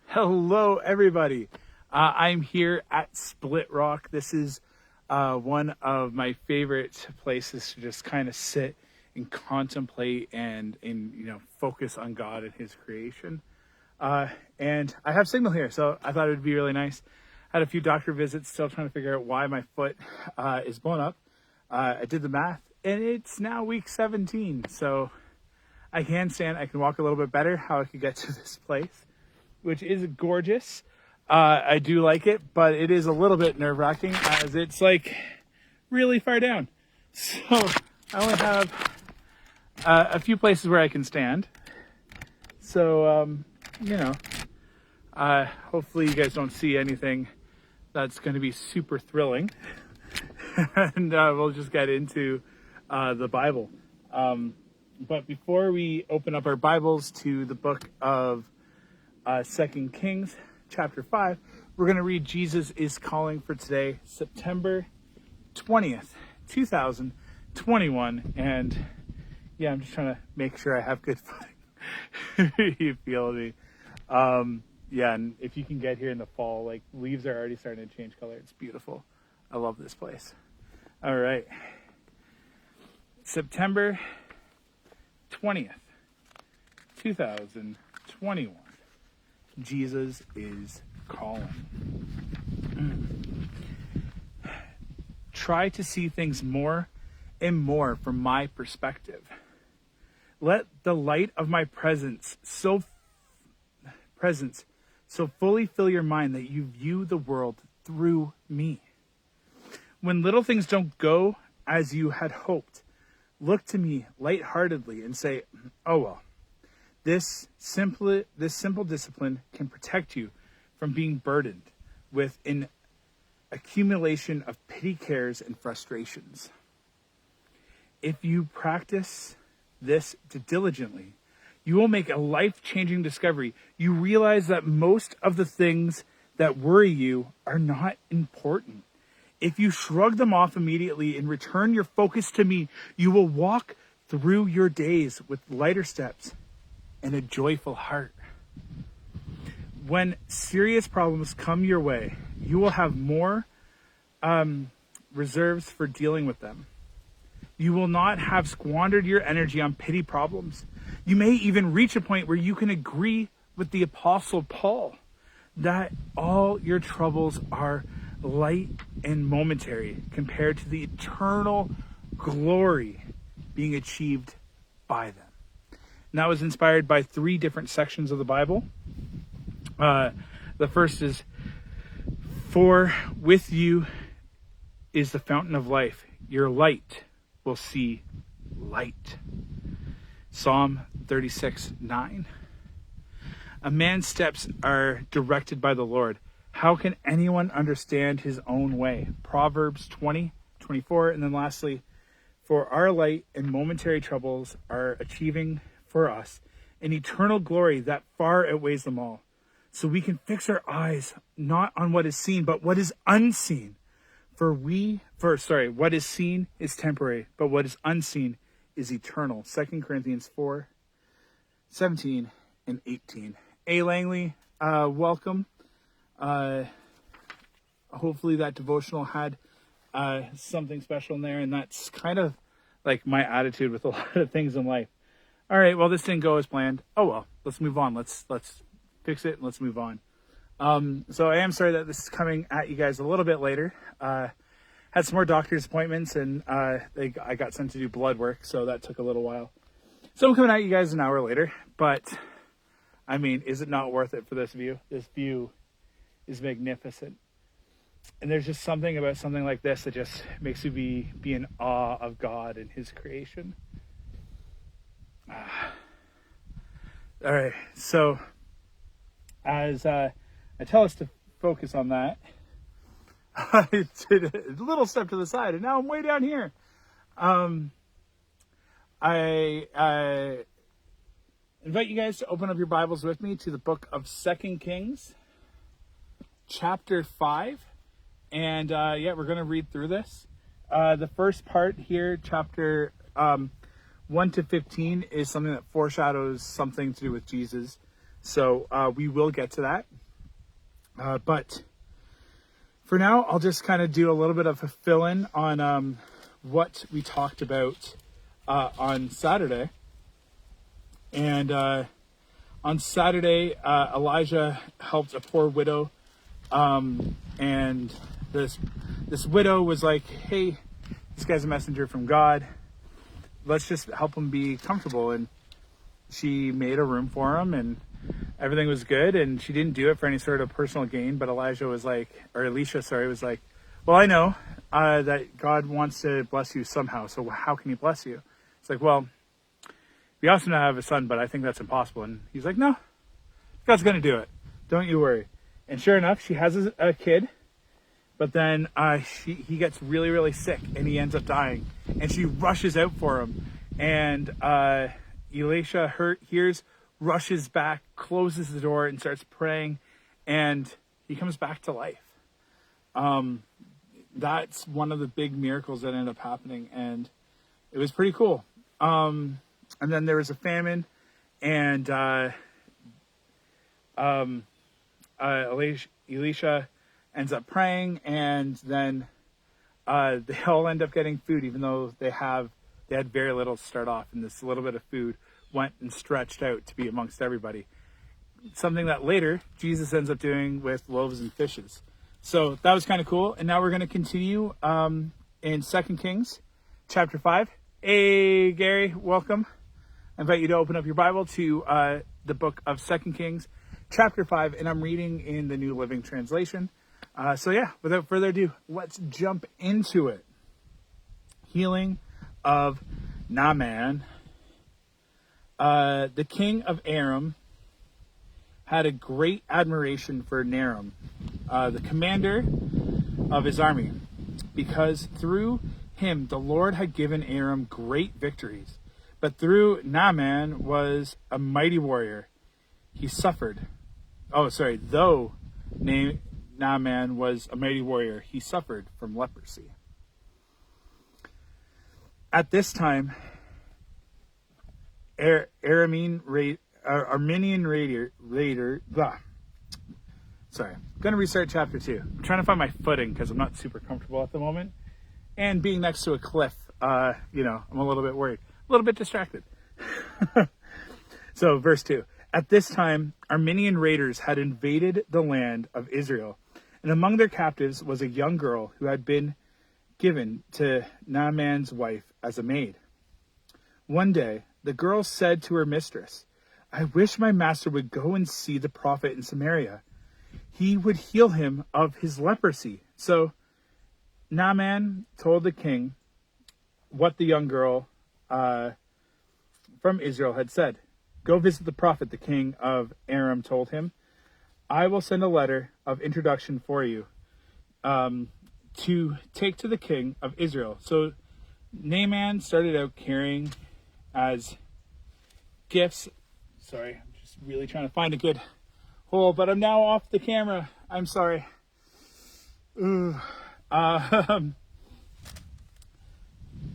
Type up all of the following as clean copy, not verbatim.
Hello, everybody. I'm here at Split Rock. This is one of my favorite places to just kind of sit and contemplate and focus on God and His creation. And I have signal here, so I thought it would be really nice. I had a few doctor visits, still trying to figure out why my foot is blown up. I did the math, and it's now week 17, so I can stand. I can walk a little bit better. How I could get to this place, which is gorgeous. I do like it, but it is a little bit nerve-wracking as it's like really far down. So I only have a few places where I can stand. So, hopefully you guys don't see anything that's going to be super thrilling. And we'll just get into the Bible. But before we open up our Bibles to the book of 2 Kings, chapter 5, we're going to read Jesus is Calling for today, September 20th, 2021. And yeah, I'm just trying to make sure I have good footing. You feel me? Yeah, and if you can get here in the fall, like leaves are already starting to change color. It's beautiful. I love this place. All right. September 20th, 2021. Jesus is calling. Try to see things more and more from my perspective. Let the light of my presence so fully fill your mind that you view the world through me. When little things don't go as you had hoped, look to me lightheartedly and say, oh well, this simple discipline can protect you from being burdened with an accumulation of petty cares and frustrations. If you practice this diligently, you will make a life-changing discovery. You realize that most of the things that worry you are not important. If you shrug them off immediately and return your focus to me, you will walk through your days with lighter steps and a joyful heart. When serious problems come your way, you will have more reserves for dealing with them. You will not have squandered your energy on petty problems. You may even reach a point where you can agree with the Apostle Paul that all your troubles are light and momentary compared to the eternal glory being achieved by them. And that was inspired by 3 different sections of the Bible. The first is, for with you is the fountain of life. Your light will see light. Psalm 36:9. A man's steps are directed by the Lord. How can anyone understand his own way? Proverbs 20:24. And then lastly, for our light and momentary troubles are achieving for us an eternal glory that far outweighs them all. So we can fix our eyes not on what is seen, but what is unseen. What is seen is temporary, but what is unseen is eternal. 2 Corinthians 4:17 and 18. A. Langley, welcome. Hopefully that devotional had something special in there, and that's kind of like my attitude with a lot of things in life. All right, well, this didn't go as planned. Oh well, let's move on. Let's fix it and let's move on. So I am sorry that this is coming at you guys a little bit later. Had some more doctor's appointments, and I got sent to do blood work, so that took a little while. So I'm coming at you guys an hour later, but I mean, is it not worth it for this view? This view is magnificent. And there's just something about something like this that just makes you be in awe of God and His creation. All right, so as I tell us to focus on that, I did a little step to the side, and now I'm way down here. I invite you guys to open up your Bibles with me to the book of 2 Kings, chapter 5. And we're going to read through this. The first part here, chapter 1 to 15, is something that foreshadows something to do with Jesus. So we will get to that. But for now, I'll just kind of do a little bit of a fill-in on what we talked about on Saturday. And on Saturday, Elijah helped a poor widow, and this widow was like, "Hey, this guy's a messenger from God. Let's just help him be comfortable." And she made a room for him, and everything was good. And she didn't do it for any sort of personal gain. But Elisha was like, "Well, I know that God wants to bless you somehow. So how can He bless you?" It's like, "Well, we also now have a son, but I think that's impossible." And he's like, "No, God's going to do it. Don't you worry." And sure enough, she has a kid, but then he gets really, really sick, and he ends up dying. And she rushes out for him, and Elisha hears, rushes back, closes the door, and starts praying, and he comes back to life. That's one of the big miracles that ended up happening, and it was pretty cool. And then there was a famine, and Elisha ends up praying, and then they all end up getting food, even though they had very little to start off, and this little bit of food went and stretched out to be amongst everybody. Something that later Jesus ends up doing with loaves and fishes. So that was kind of cool. And now we're going to continue in 2 Kings chapter 5. Hey, Gary, welcome. I invite you to open up your Bible to the book of 2 Kings chapter 5, and I'm reading in the New Living Translation. So yeah, without further ado, let's jump into it. Healing of Naaman. The king of Aram had a great admiration for Naaman, the commander of his army, because through him the Lord had given Aram great victories. But through Naaman was a mighty warrior, he suffered. Though Naaman was a mighty warrior, he suffered from leprosy. At this time, Armenian raider. Sorry, I'm going to restart chapter 2. I'm trying to find my footing because I'm not super comfortable at the moment. And being next to a cliff, I'm a little bit worried, a little bit distracted. So, verse 2. At this time, Armenian raiders had invaded the land of Israel, and among their captives was a young girl who had been given to Naaman's wife as a maid. One day, the girl said to her mistress, "I wish my master would go and see the prophet in Samaria. He would heal him of his leprosy." So Naaman told the king what the young girl from Israel had said. "Go visit the prophet," the king of Aram told him. "I will send a letter of introduction for you to take to the king of Israel." So Naaman started out carrying as gifts. Sorry, I'm just really trying to find a good hole, but I'm now off the camera. I'm sorry.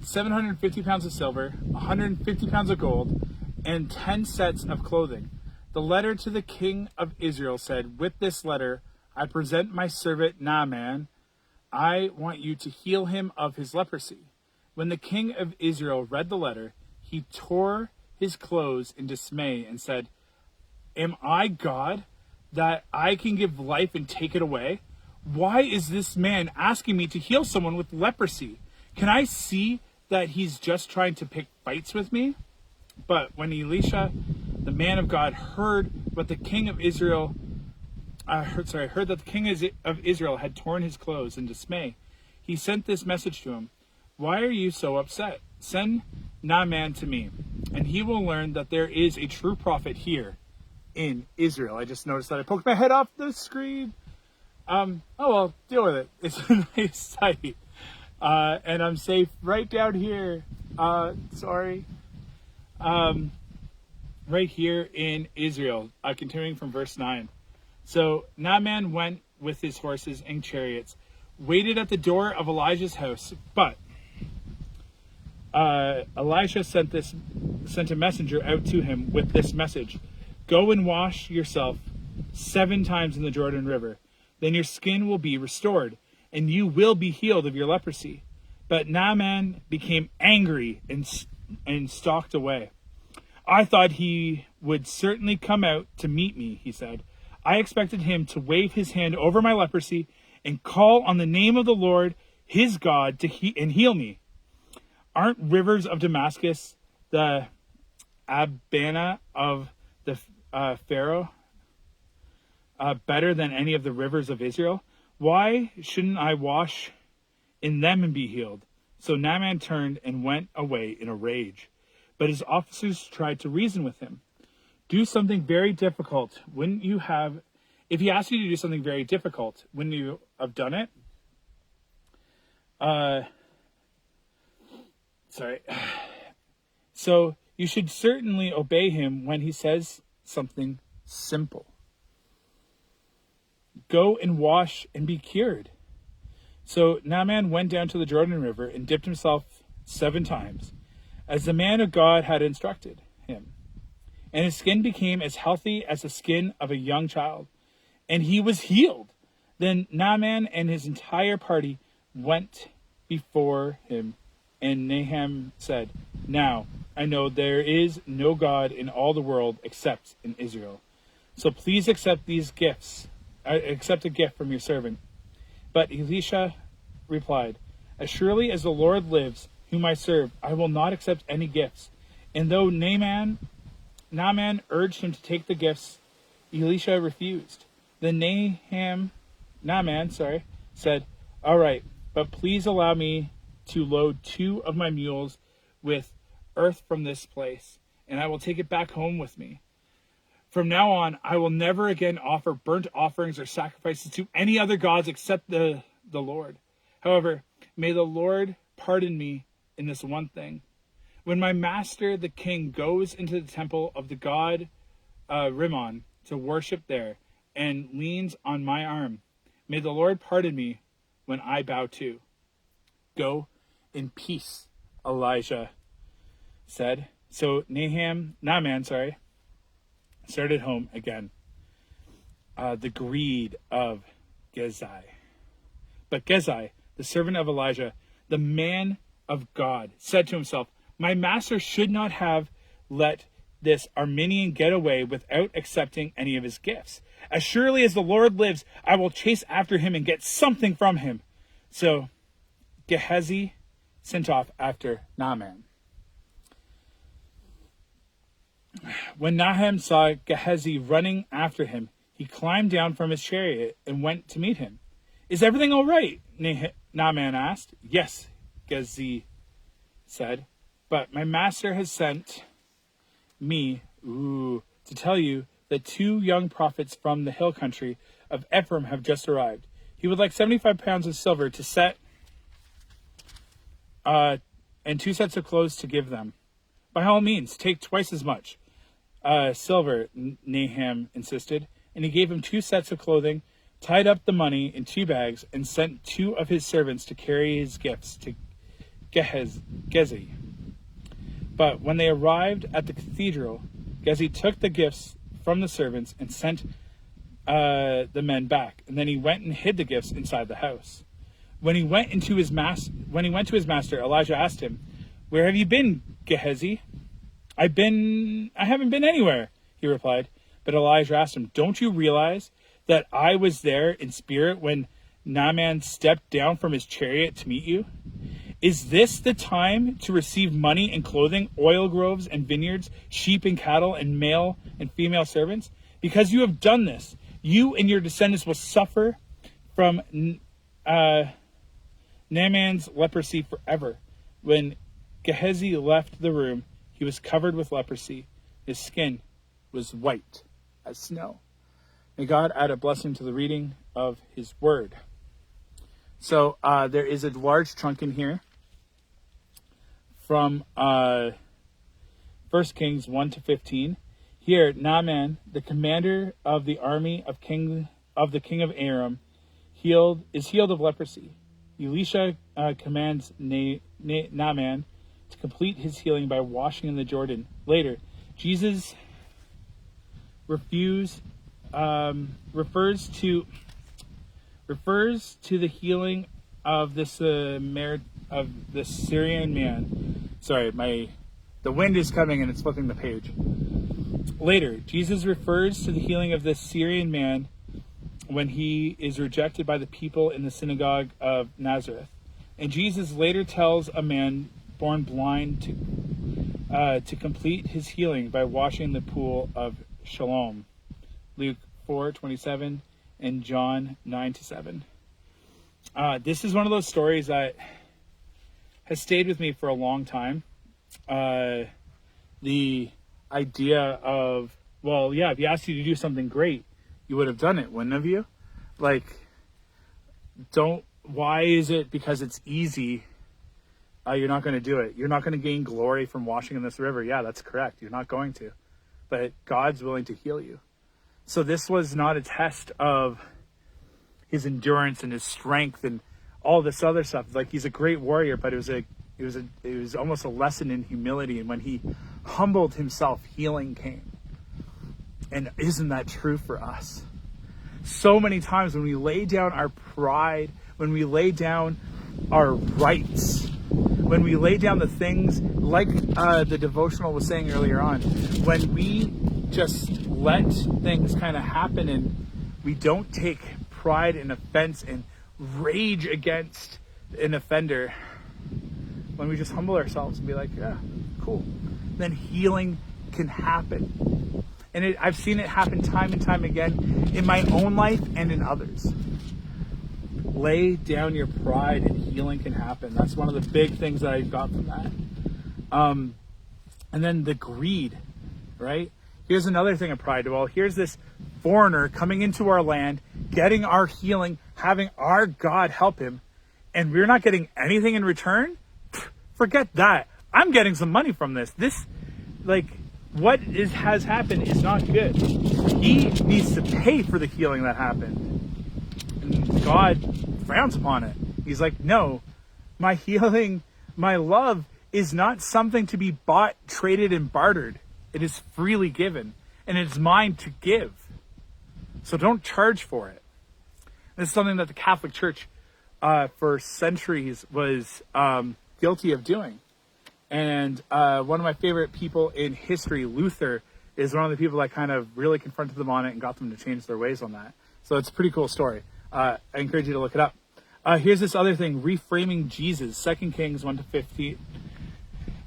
750 pounds of silver, 150 pounds of gold, and 10 sets of clothing. The letter to the king of Israel said, "With this letter, I present my servant Naaman. I want you to heal him of his leprosy." When the king of Israel read the letter, he tore his clothes in dismay and said, "Am I God that I can give life and take it away? Why is this man asking me to heal someone with leprosy? Can I see that he's just trying to pick fights with me?" But when Elisha, the man of God, heard that the king of Israel had torn his clothes in dismay, he sent this message to him: "Why are you so upset? Send Naaman to me, and he will learn that there is a true prophet here in Israel." I just noticed that I poked my head off the screen. Oh well, deal with it. It's a nice sight. And I'm safe right down here. Sorry. Right here in Israel, continuing from verse 9. So Naaman went with his horses and chariots, waited at the door of Elijah's house, but Elisha sent a messenger out to him with this message: "Go and wash yourself 7 times in the Jordan River. Then your skin will be restored, and you will be healed of your leprosy." But Naaman became angry and stalked away. "I thought he would certainly come out to meet me," he said. "I expected him to wave his hand over my leprosy and call on the name of the Lord, his God, and heal me. Aren't rivers of Damascus the Abana of the Pharaoh better than any of the rivers of Israel? Why shouldn't I wash in them and be healed?" So Naaman turned and went away in a rage. But his officers tried to reason with him. "Do something very difficult. Wouldn't you have, if he asked you to do something very difficult, wouldn't you have done it?" So you should certainly obey him when he says something simple. "Go and wash and be cured." So Naaman went down to the Jordan River and dipped himself 7 times, as the man of God had instructed him. And his skin became as healthy as the skin of a young child, and he was healed. Then Naaman and his entire party went before him, and Nahum said, "Now I know there is no God in all the world except in Israel. So please accept these gifts. Accept a gift from your servant." But Elisha replied, "As surely as the Lord lives, whom I serve, I will not accept any gifts." And though Naaman urged him to take the gifts, Elisha refused. Then Naaman said, "All right, but please allow me to load 2 of my mules with earth from this place, and I will take it back home with me. From now on, I will never again offer burnt offerings or sacrifices to any other gods except the Lord. However, may the Lord pardon me in this one thing. When my master, the king, goes into the temple of the god Rimmon to worship there and leans on my arm, may the Lord pardon me when I bow too." "Go in peace," Elijah said. So Naaman started home again. The greed of Gehazi. But Gehazi, the servant of Elijah, the man of God, said to himself, "My master should not have let this Aramean get away without accepting any of his gifts. As surely as the Lord lives, I will chase after him and get something from him." So Gehazi sent off after Naaman. When Nahum saw Gehazi running after him, he climbed down from his chariot and went to meet him. "Is everything all right?" Naaman asked. "Yes," Gehazi said, "but my master has sent me to tell you that 2 young prophets from the hill country of Ephraim have just arrived. He would like 75 pounds of silver to set and 2 sets of clothes to give them." "By all means, take twice as much silver," Nahum insisted, and he gave him 2 sets of clothing, tied up the money in 2 bags, and sent 2 of his servants to carry his gifts to Gehazi. But when they arrived at the cathedral, Gehazi took the gifts from the servants and sent the men back, and then he went and hid the gifts inside the house. When he went to his master, Elijah asked him, "Where have you been, Gehazi?" I haven't been anywhere," he replied. But Elijah asked him, "Don't you realize that I was there in spirit when Naaman stepped down from his chariot to meet you? Is this the time to receive money and clothing, oil groves and vineyards, sheep and cattle, and male and female servants? Because you have done this, you and your descendants will suffer from Naaman's leprosy forever." When Gehazi left the room, he was covered with leprosy. His skin was white as snow. May God add a blessing to the reading of his word. So there is a large chunk in here from 1 Kings 1 to 15. Here, Naaman, the commander of the army of the king of Aram, is healed of leprosy. Elisha commands Naaman to complete his healing by washing in the Jordan. Later, Jesus refers to refers to the healing of this Syrian man. Sorry, the wind is coming and it's flipping the page. Later, Jesus refers to the healing of this Syrian man when he is rejected by the people in the synagogue of Nazareth. And Jesus later tells a man born blind to complete his healing by washing the pool of Siloam. Luke 4:27 and John 9-7. This is one of those stories that has stayed with me for a long time. The idea of, well, yeah, if he asked you to do something great, you would have done it, wouldn't have you? Like, why is it because it's easy, you're not going to do it? You're not going to gain glory from washing in this river. Yeah, that's correct. You're not going to. But God's willing to heal you. So this was not a test of his endurance and his strength and all this other stuff. Like, he's a great warrior, but it was almost a lesson in humility. And when he humbled himself, healing came. And isn't that true for us? So many times when we lay down our pride, when we lay down our rights, when we lay down the things like the devotional was saying earlier on, when we just let things kind of happen and we don't take pride and offense and rage against an offender, when we just humble ourselves and be like, yeah, cool, then healing can happen. And I've seen it happen time and time again in my own life and in others. Lay down your pride and healing can happen. That's one of the big things that I got from that. And then the greed, right? Here's another thing of pride. Well, here's this foreigner coming into our land, getting our healing, having our God help him, and we're not getting anything in return? Forget that. I'm getting some money from this. What has happened is not good. He needs to pay for the healing that happened. And God frowns upon it. He's like, no, my healing, my love is not something to be bought, traded, and bartered. It is freely given, and it's mine to give. So don't charge for it. This is something that the Catholic Church for centuries was guilty of doing. And one of my favorite people in history, Luther, is one of the people that kind of really confronted them on it and got them to change their ways on that. So it's a pretty cool story. I encourage you to look it up. Here's this other thing, reframing Jesus, 2 Kings 1-15.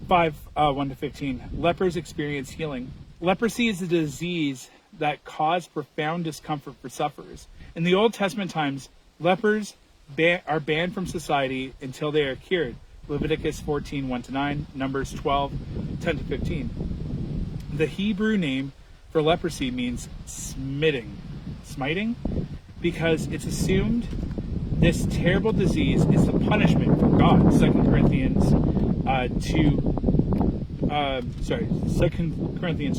1-15. Lepers experience healing. Leprosy is a disease that caused profound discomfort for sufferers. In the Old Testament times, lepers are banned from society until they are cured. Leviticus 14, 1-9, Numbers 12, 10-15. The Hebrew name for leprosy means smiting, because it's assumed this terrible disease is the punishment from God. 2 Corinthians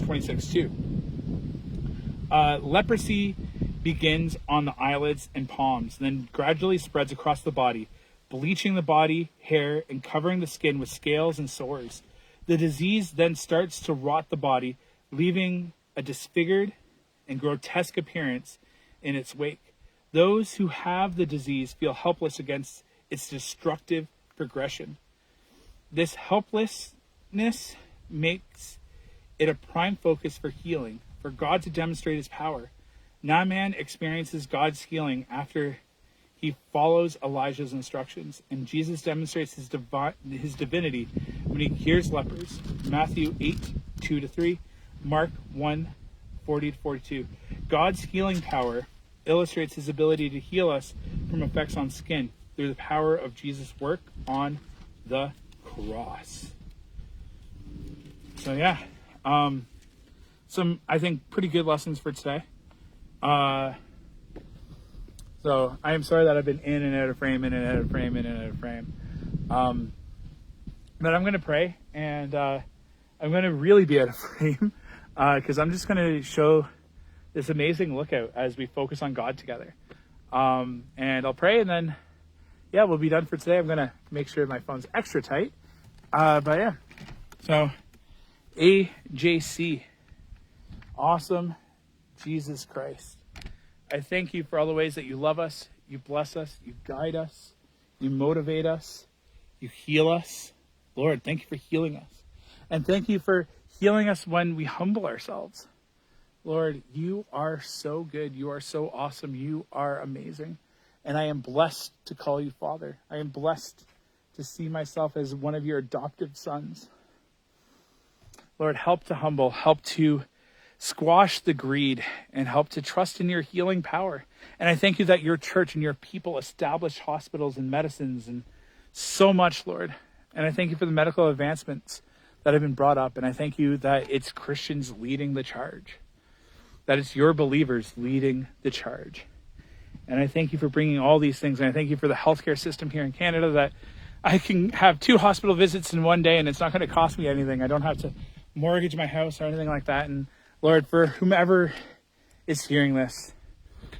26:2. Leprosy begins on the eyelids and palms, then gradually spreads across the body, bleaching the body, hair, and covering the skin with scales and sores. The disease then starts to rot the body, leaving a disfigured and grotesque appearance in its wake. Those who have the disease feel helpless against its destructive progression. This helplessness makes it a prime focus for healing, for God to demonstrate his power. Naaman experiences God's healing after he follows Elijah's instructions, and Jesus demonstrates his divinity when he cures lepers. Matthew 8, 2-3, Mark 1, 40-42. God's healing power illustrates his ability to heal us from effects on skin through the power of Jesus' work on the cross. So yeah, some, I think, pretty good lessons for today. So I am sorry that I've been in and out of frame. But I'm going to pray, and I'm going to really be out of frame because I'm just going to show this amazing lookout as we focus on God together. And I'll pray, and then, yeah, we'll be done for today. I'm going to make sure my phone's extra tight. But yeah, so AJC, awesome Jesus Christ. I thank you for all the ways that you love us, You bless us. You guide us. You motivate us. You heal us. Lord, thank you for healing us. And thank you for healing us when we humble ourselves. Lord, you are so good. You are so awesome. You are amazing. And I am blessed to call you Father. I am blessed to see myself as one of your adoptive sons. Lord, help to humble, help to squash the greed, and help to trust in your healing power. And I thank you that your church and your people establish hospitals and medicines and so much, Lord. And I thank you for the medical advancements that have been brought up. And I thank you that it's Christians leading the charge, that it's your believers leading the charge. And I thank you for bringing all these things. And I thank you for the healthcare system here in Canada, that I can have 2 hospital visits in one day and it's not going to cost me anything. I don't have to mortgage my house or anything like that. And Lord, for whomever is hearing this,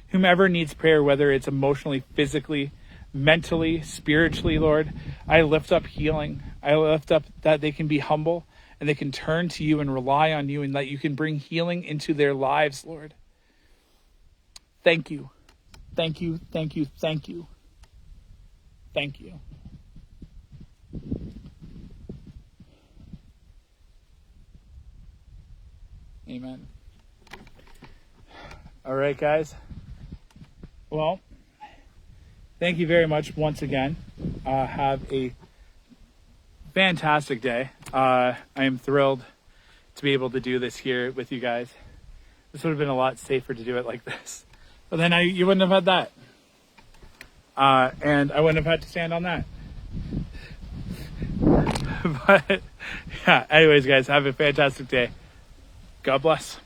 whomever needs prayer, whether it's emotionally, physically, mentally, spiritually, Lord, I lift up healing. I lift up that they can be humble and they can turn to you and rely on you, and that you can bring healing into their lives, Lord. Thank you. Thank you, thank you, thank you. Thank you. Amen. All right, guys. Well, thank you very much once again. Have a fantastic day. I am thrilled to be able to do this here with you guys. This would have been a lot safer to do it like this. But then you wouldn't have had that. And I wouldn't have had to stand on that. But yeah, anyways, guys, have a fantastic day. God bless.